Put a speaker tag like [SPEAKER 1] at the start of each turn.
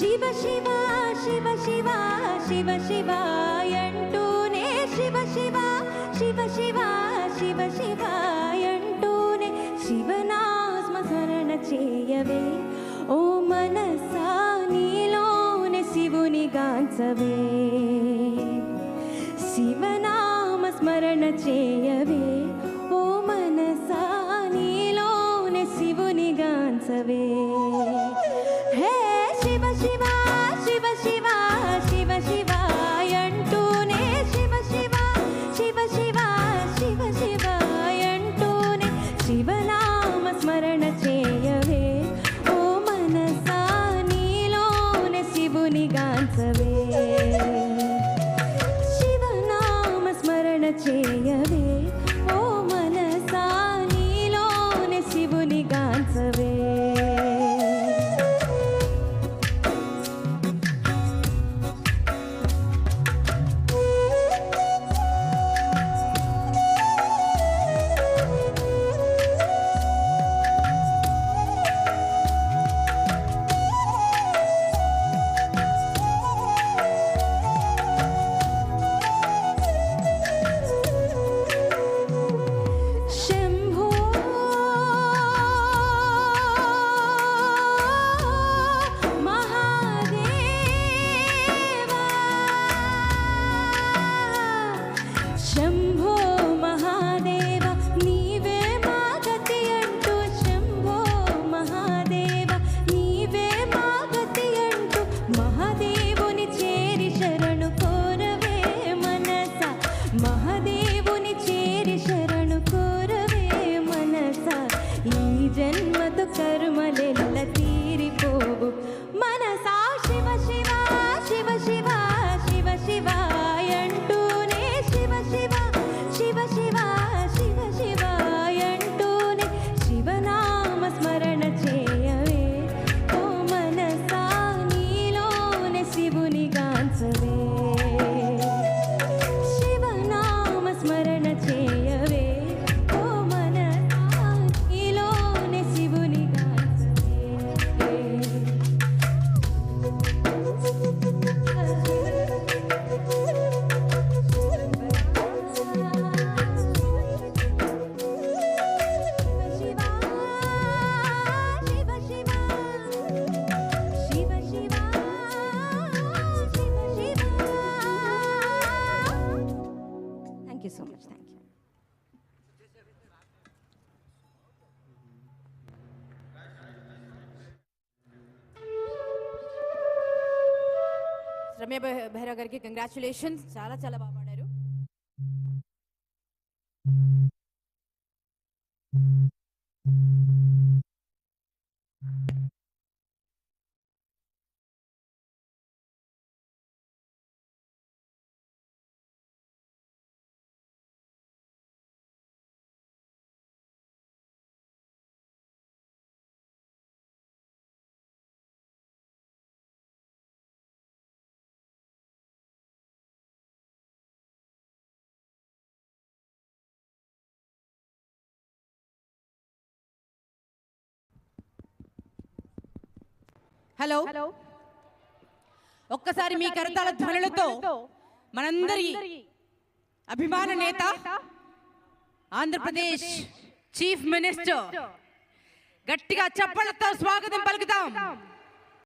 [SPEAKER 1] శివ శివ శివ శివ శివ శివ అంటూనే శివ శివ శివ శివ శివ శివ అంటూనే శివనామ స్మరణ చేయవే ఓ మనసా నీలోనే శివుని గాంచవే శివనామ స్మరణ చేయవే ఓ మనసా నీలోనే శివుని గాంచవే హే శివ శివ శివ శివ శివ శివ అంటూనే శివ శివ శివ శివ శివ శివ అంటూనే శివనామ స్మరణ చేయవే ఓ మనసా నీలోనే శివుని గాంచవే శివనామ స్మరణ చేయవే ఓ మనసా నీలోనే శివుని గాంచవే శంభో మహాదేవ నీవే మా గతి అంటూ శంభో మహాదేవ నీవే మా గతి అంటూ మహాదేవుని చేరి శరణు కోరవే మనస మహాదేవుని చేరి శరణు కోరవే మనస ఈ జన్మతో కర్మలెల్ల తీరిపోవు మనసా శివ శివ శివ శివ శివ శివ అంటూనే శివ శివ శివ శివ శివ శివ అంటూనే శివనామ స్మరణ చేయవే ఓ మనసా నీలోనే శివుని గాంచవే శివనామ స్మరణ చేయవే ఓ మనసా నీలోనే శివుని గాంచవే Thank you so much. Thank you.
[SPEAKER 2] Ramya Behra గారికి కంగ్రాచులేషన్స్. చాలా చాలా బాగా పాడారు. హలో, ఒక్కసారి మీ కరతాళ ధ్వనులతో మనందరి అభిమాన నేత ఆంధ్రప్రదేశ్ చీఫ్ మినిస్టర్ గట్టిగా చప్పట్లతో స్వాగతం పలుకుతాం.